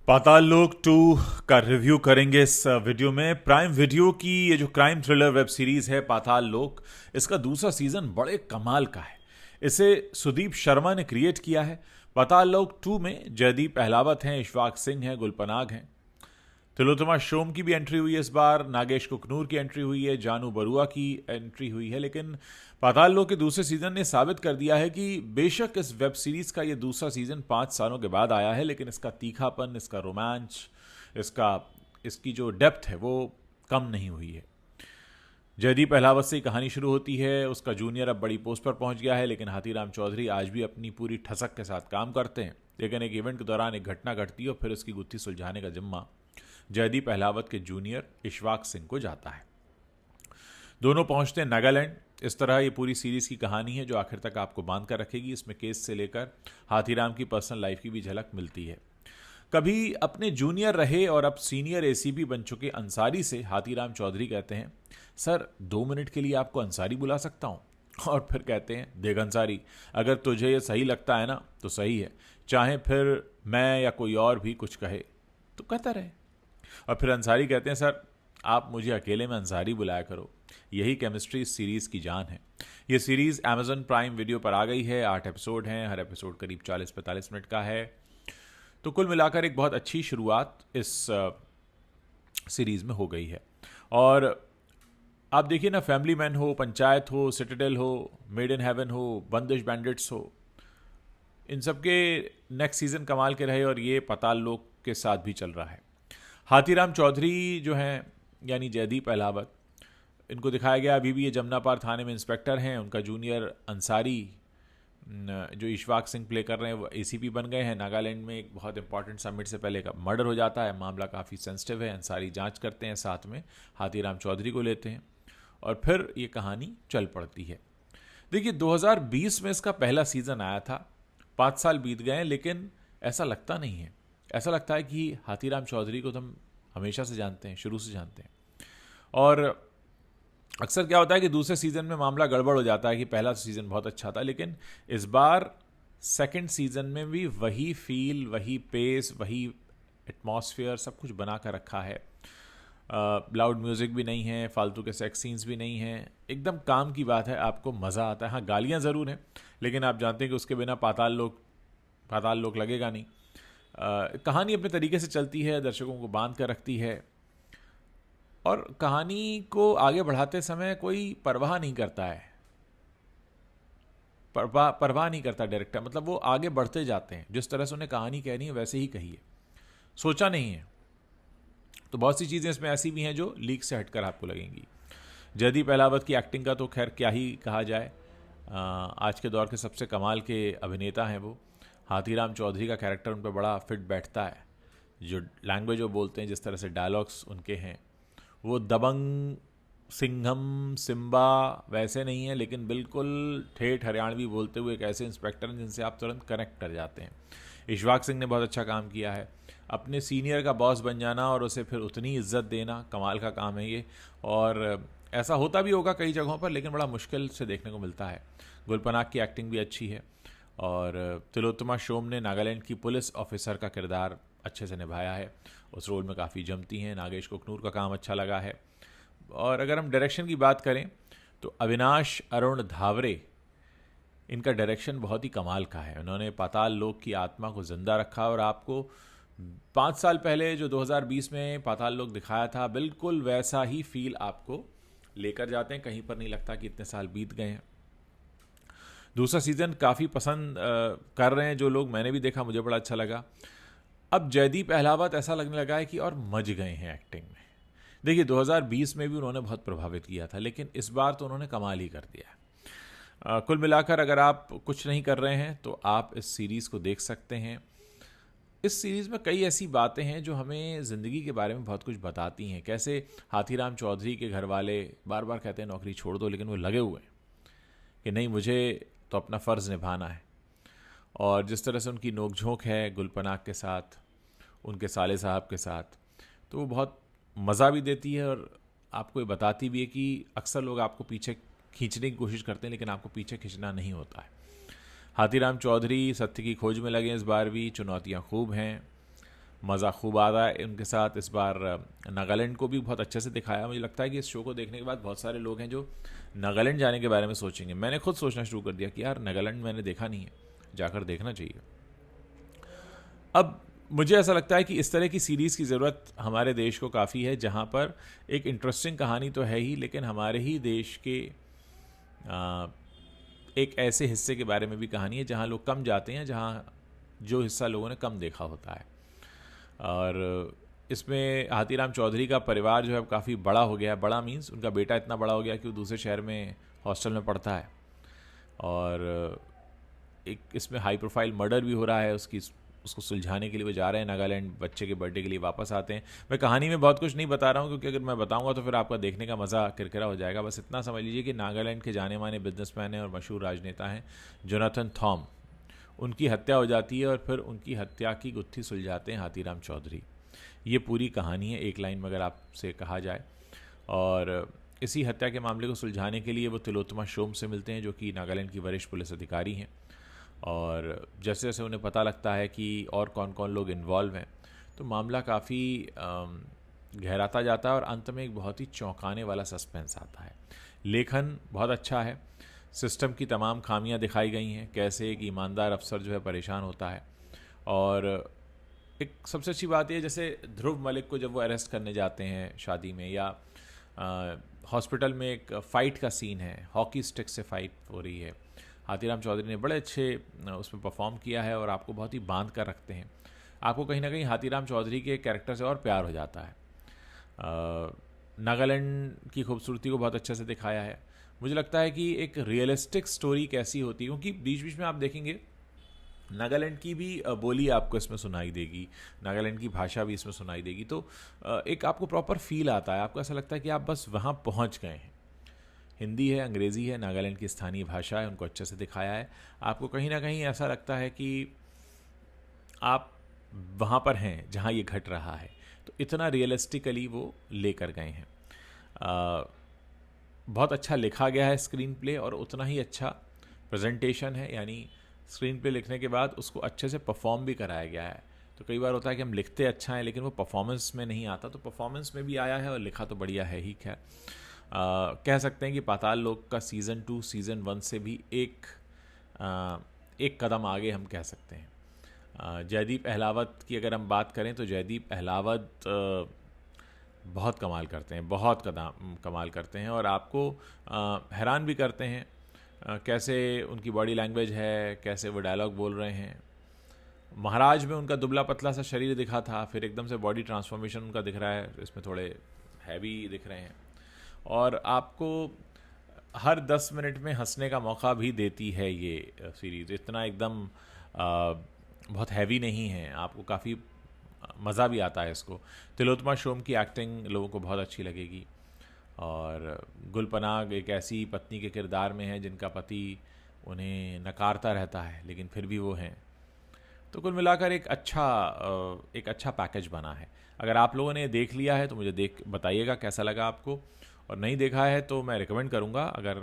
पाताल लोक 2 का रिव्यू करेंगे इस वीडियो में। प्राइम वीडियो की ये जो क्राइम थ्रिलर वेब सीरीज है पाताल लोक, इसका दूसरा सीजन बड़े कमाल का है। इसे सुदीप शर्मा ने क्रिएट किया है। पाताल लोक 2 में जयदीप अहलावत हैं, इशफाक सिंह हैं, गुलपनाग हैं, तिलोत्तमा शोम की भी एंट्री हुई है इस बार, नागेश कुकनूर की एंट्री हुई है, जानू बरुआ की एंट्री हुई है। लेकिन पाताल लोक के दूसरे सीजन ने साबित कर दिया है कि बेशक इस वेब सीरीज का ये दूसरा सीजन 5 सालों के बाद आया है, लेकिन इसका तीखापन, इसका रोमांच, इसकी जो डेप्थ है वो कम नहीं हुई है। जयदीप अहलावत से ही कहानी शुरू होती है। उसका जूनियर अब बड़ी पोस्ट पर पहुंच गया है, लेकिन हाथीराम चौधरी आज भी अपनी पूरी ठसक के साथ काम करते हैं। लेकिन एक इवेंट के दौरान एक घटना घटती है और फिर उसकी गुत्थी सुलझाने का जिम्मा जयदीप अहलावत के जूनियर इशफाक सिंह को जाता है। दोनों पहुंचते हैं नागालैंड। इस तरह ये पूरी सीरीज की कहानी है जो आखिर तक आपको बांध कर रखेगी। इसमें केस से लेकर हाथीराम की पर्सनल लाइफ की भी झलक मिलती है। कभी अपने जूनियर रहे और अब सीनियर एसीपी बन चुके अंसारी से हाथीराम चौधरी कहते हैं, सर 2 मिनट के लिए आपको अंसारी बुला सकता हूं? और फिर कहते हैं, देख अंसारी, अगर तुझे ये सही लगता है ना तो सही है, चाहे फिर मैं या कोई और भी कुछ कहे तो कहता रहे। और फिर अंसारी कहते हैं, सर आप मुझे अकेले में अंसारी बुलाया करो। यही केमिस्ट्री इस सीरीज़ की जान है। ये सीरीज़ अमेजन प्राइम वीडियो पर आ गई है। 8 एपिसोड हैं, हर एपिसोड करीब 40-45 मिनट का है। तो कुल मिलाकर एक बहुत अच्छी शुरुआत इस सीरीज़ में हो गई है। और आप देखिए ना, फैमिली मैन हो, पंचायत हो, सिटाडेल हो, मेड इन हेवन हो, बंदिश बैंडिट्स हो, इन सब के नेक्स्ट सीज़न कमाल के रहे और ये पाताल लोक के साथ भी चल रहा है। हाथीराम चौधरी जो हैं, यानी जयदीप अहलावत, इनको दिखाया गया अभी भी ये जमनापार थाने में इंस्पेक्टर हैं। उनका जूनियर अंसारी जो इशफाक सिंह प्ले कर रहे हैं वो एसीपी बन गए हैं। नागालैंड में एक बहुत इंपॉर्टेंट समिट से पहले का मर्डर हो जाता है, मामला काफ़ी सेंसिटिव है। अंसारी जांच करते हैं, साथ में हाथीराम चौधरी को लेते हैं और फिर ये कहानी चल पड़ती है। देखिए 2020 में इसका पहला सीज़न आया था। 5 साल बीत गए हैं, लेकिन ऐसा लगता नहीं है। ऐसा लगता है कि हाथीराम चौधरी को तो हम हमेशा से जानते हैं, शुरू से जानते हैं। और अक्सर क्या होता है कि दूसरे सीज़न में मामला गड़बड़ हो जाता है कि पहला सीज़न बहुत अच्छा था, लेकिन इस बार सेकंड सीज़न में भी वही फील, वही पेस, वही एटमॉस्फेयर सब कुछ बना कर रखा है। लाउड म्यूज़िक भी नहीं है, फालतू के सेक्स सीन्स भी नहीं हैं, एकदम काम की बात है, आपको मज़ा आता है। हाँ, गालियाँ ज़रूर हैं, लेकिन आप जानते हैं कि उसके बिना पाताल लोक लगेगा नहीं। कहानी अपने तरीके से चलती है, दर्शकों को बांध कर रखती है और कहानी को आगे बढ़ाते समय कोई परवाह नहीं करता है। परवाह नहीं करता डायरेक्टर, मतलब वो आगे बढ़ते जाते हैं। जिस तरह से उन्हें कहानी कहनी है वैसे ही कही है, सोचा नहीं है। तो बहुत सी चीज़ें इसमें ऐसी भी हैं जो लीक से हटकर आपको लगेंगी। जयदीप अहलावत की एक्टिंग का तो खैर क्या ही कहा जाए। आज के दौर के सबसे कमाल के अभिनेता हैं वो। हाथीराम चौधरी का कैरेक्टर उन पर बड़ा फिट बैठता है। जो लैंग्वेज वो बोलते हैं, जिस तरह से डायलॉग्स उनके हैं, वो दबंग, सिंघम, सिम्बा वैसे नहीं है, लेकिन बिल्कुल ठेठ हरियाणवी बोलते हुए एक ऐसे इंस्पेक्टर हैं जिनसे आप तुरंत कनेक्ट कर जाते हैं। इशफाक सिंह ने बहुत अच्छा काम किया है। अपने सीनियर का बॉस बन जाना और उसे फिर उतनी इज्जत देना, कमाल का काम है ये। और ऐसा होता भी होगा कई जगहों पर, लेकिन बड़ा मुश्किल से देखने को मिलता है। गुलपनाग की एक्टिंग भी अच्छी है और तिलोत्तमा शोम ने नागालैंड की पुलिस ऑफिसर का किरदार अच्छे से निभाया है। उस रोल में काफ़ी जमती हैं। नागेश कुकनूर का काम अच्छा लगा है। और अगर हम डायरेक्शन की बात करें तो अविनाश अरुण धावरे, इनका डायरेक्शन बहुत ही कमाल का है। उन्होंने पाताल लोक की आत्मा को ज़िंदा रखा और आपको 5 साल पहले जो 2020 में पाताल लोक दिखाया था, बिल्कुल वैसा ही फील आपको लेकर जाते हैं। कहीं पर नहीं लगता कि इतने साल बीत गए हैं। दूसरा सीज़न काफ़ी पसंद कर रहे हैं जो लोग, मैंने भी देखा, मुझे बड़ा अच्छा लगा। अब जयदीप अहलावत ऐसा लगने लगा है कि और मज गए हैं एक्टिंग में। देखिए 2020 में भी उन्होंने बहुत प्रभावित किया था, लेकिन इस बार तो उन्होंने कमाल ही कर दिया है। कुल मिलाकर अगर आप कुछ नहीं कर रहे हैं तो आप इस सीरीज़ को देख सकते हैं। इस सीरीज़ में कई ऐसी बातें हैं जो हमें ज़िंदगी के बारे में बहुत कुछ बताती हैं। कैसे हाथीराम चौधरी के घर वाले बार बार कहते हैं नौकरी छोड़ दो, लेकिन वो लगे हुए हैं कि नहीं, मुझे तो अपना फ़र्ज़ निभाना है। और जिस तरह से उनकी नोकझोंक है गुलपनाग के साथ, उनके साले साहब के साथ, तो वो बहुत मज़ा भी देती है और आपको ये बताती भी है कि अक्सर लोग आपको पीछे खींचने की कोशिश करते हैं, लेकिन आपको पीछे खींचना नहीं होता है। हाथीराम चौधरी सत्य की खोज में लगे इस बार भी। चुनौतियाँ खूब हैं। मज़ा खूब आ रहा है उनके साथ। इस बार नागालैंड को भी बहुत अच्छे से दिखाया। मुझे लगता है कि इस शो को देखने के बाद बहुत सारे लोग हैं जो नागालैंड जाने के बारे में सोचेंगे। मैंने खुद सोचना शुरू कर दिया कि यार नागालैंड मैंने देखा नहीं है, जाकर देखना चाहिए। अब मुझे ऐसा लगता है कि इस तरह की सीरीज़ की ज़रूरत हमारे देश को काफ़ी है, जहाँ पर एक इंटरेस्टिंग कहानी तो है ही, लेकिन हमारे ही देश के एक ऐसे हिस्से के बारे में भी कहानी है जहाँ लोग कम जाते हैं, जहाँ जो हिस्सा लोगों ने कम देखा होता है। और इसमें हाथीराम चौधरी का परिवार जो है काफ़ी बड़ा हो गया है। बड़ा मीन्स उनका बेटा इतना बड़ा हो गया कि वो दूसरे शहर में हॉस्टल में पढ़ता है, और एक इसमें हाई प्रोफाइल मर्डर भी हो रहा है। उसको सुलझाने के लिए वो जा रहे हैं नागालैंड, बच्चे के बर्थडे के लिए वापस आते हैं। मैं कहानी में बहुत कुछ नहीं बता रहा हूँ, क्योंकि अगर मैं बताऊँगा तो फिर आपका देखने का मज़ा किरकिरा हो जाएगा। बस इतना समझ लीजिए कि नागालैंड के जाने माने बिजनेसमैन हैं और मशहूर राजनेता हैं जोनाथन थॉम। उनकी हत्या हो जाती है और फिर उनकी हत्या की गुत्थी सुलझाते हैं हाथीराम चौधरी। ये पूरी कहानी है एक लाइन में अगर आपसे कहा जाए। और इसी हत्या के मामले को सुलझाने के लिए वो तिलोत्तमा शोम से मिलते हैं, जो कि नागालैंड की वरिष्ठ पुलिस अधिकारी हैं। और जैसे जैसे उन्हें पता लगता है कि और कौन कौन लोग इन्वॉल्व हैं, तो मामला काफ़ी गहराता जाता है और अंत में एक बहुत ही चौंकाने वाला सस्पेंस आता है। लेखन बहुत अच्छा है, सिस्टम की तमाम खामियां दिखाई गई हैं, कैसे एक ईमानदार अफसर जो है परेशान होता है। और एक सबसे अच्छी बात यह, जैसे ध्रुव मलिक को जब वो अरेस्ट करने जाते हैं शादी में, या हॉस्पिटल में एक फ़ाइट का सीन है, हॉकी स्टिक से फाइट हो रही है, हाथीराम चौधरी ने बड़े अच्छे उसमें परफॉर्म किया है और आपको बहुत ही बांध कर रखते हैं। आपको कहीं ना कहीं हाथीराम चौधरी के कैरेक्टर से और प्यार हो जाता है। नागालैंड की खूबसूरती को बहुत अच्छे से दिखाया है। मुझे लगता है कि एक रियलिस्टिक स्टोरी कैसी होती है, क्योंकि बीच बीच में आप देखेंगे नागालैंड की भी बोली आपको इसमें सुनाई देगी, नागालैंड की भाषा भी इसमें सुनाई देगी। तो एक आपको प्रॉपर फील आता है, आपको ऐसा लगता है कि आप बस वहाँ पहुँच गए हैं। हिंदी है, अंग्रेज़ी है, नागालैंड की स्थानीय भाषा है, उनको अच्छे से दिखाया है। आपको कहीं ना कहीं ऐसा लगता है कि आप वहाँ पर हैं जहाँ ये घट रहा है। तो इतना रियलिस्टिकली वो लेकर गए हैं। बहुत अच्छा लिखा गया है स्क्रीन प्ले, और उतना ही अच्छा प्रेजेंटेशन है, यानी स्क्रीन प्ले लिखने के बाद उसको अच्छे से परफॉर्म भी कराया गया है। तो कई बार होता है कि हम लिखते अच्छा है लेकिन वो परफॉर्मेंस में नहीं आता, तो परफॉर्मेंस में भी आया है और लिखा तो बढ़िया है ही। खैर कह सकते हैं कि पाताल लोक का सीज़न 2 सीज़न 1 से भी एक कदम आगे हम कह सकते हैं। जयदीप अहलावत की अगर हम बात करें तो जयदीप अहलावत बहुत कमाल करते हैं, बहुत कमाल करते हैं, और आपको हैरान भी करते हैं कैसे उनकी बॉडी लैंग्वेज है, कैसे वो डायलॉग बोल रहे हैं। महाराज में उनका दुबला पतला सा शरीर दिखा था, फिर एकदम से बॉडी ट्रांसफॉर्मेशन उनका दिख रहा है, इसमें थोड़े हैवी दिख रहे हैं, और आपको हर 10 मिनट में हंसने का मौका भी देती है ये सीरीज़। इतना एकदम बहुत हैवी नहीं है, आपको काफ़ी मज़ा भी आता है इसको। तिलोत्तमा शोम की एक्टिंग लोगों को बहुत अच्छी लगेगी, और गुलपनाग एक ऐसी पत्नी के किरदार में है जिनका पति उन्हें नकारता रहता है, लेकिन फिर भी वो हैं। तो कुल मिलाकर एक अच्छा पैकेज बना है। अगर आप लोगों ने देख लिया है तो मुझे बताइएगा कैसा लगा आपको, और नहीं देखा है तो मैं रिकमेंड करूँगा, अगर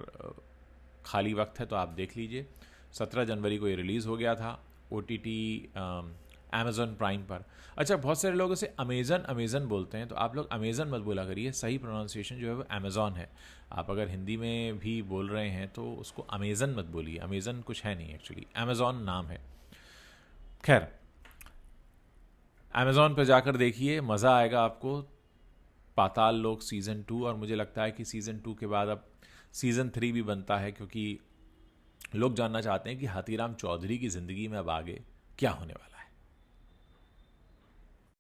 खाली वक्त है तो आप देख लीजिए। 17 जनवरी को ये रिलीज़ हो गया था OTT अमेज़न प्राइम पर। अच्छा, बहुत सारे लोग इसे अमेज़न बोलते हैं, तो आप लोग अमेज़न मत बोला करिए, सही प्रोनाउंसिएशन जो है वो अमेज़ॉन है। आप अगर हिंदी में भी बोल रहे हैं तो उसको अमेज़न मत बोलिए, अमेज़न कुछ है नहीं एक्चुअली, अमेज़ॉन नाम है। खैर, अमेज़ॉन पर जाकर देखिए, मज़ा आएगा आपको। पाताल लोक सीज़न 2, और मुझे लगता है कि सीज़न 2 के बाद अब सीज़न 3 भी बनता है, क्योंकि लोग जानना चाहते हैं कि हाथीराम चौधरी की ज़िंदगी में अब आगे क्या होने वाला है।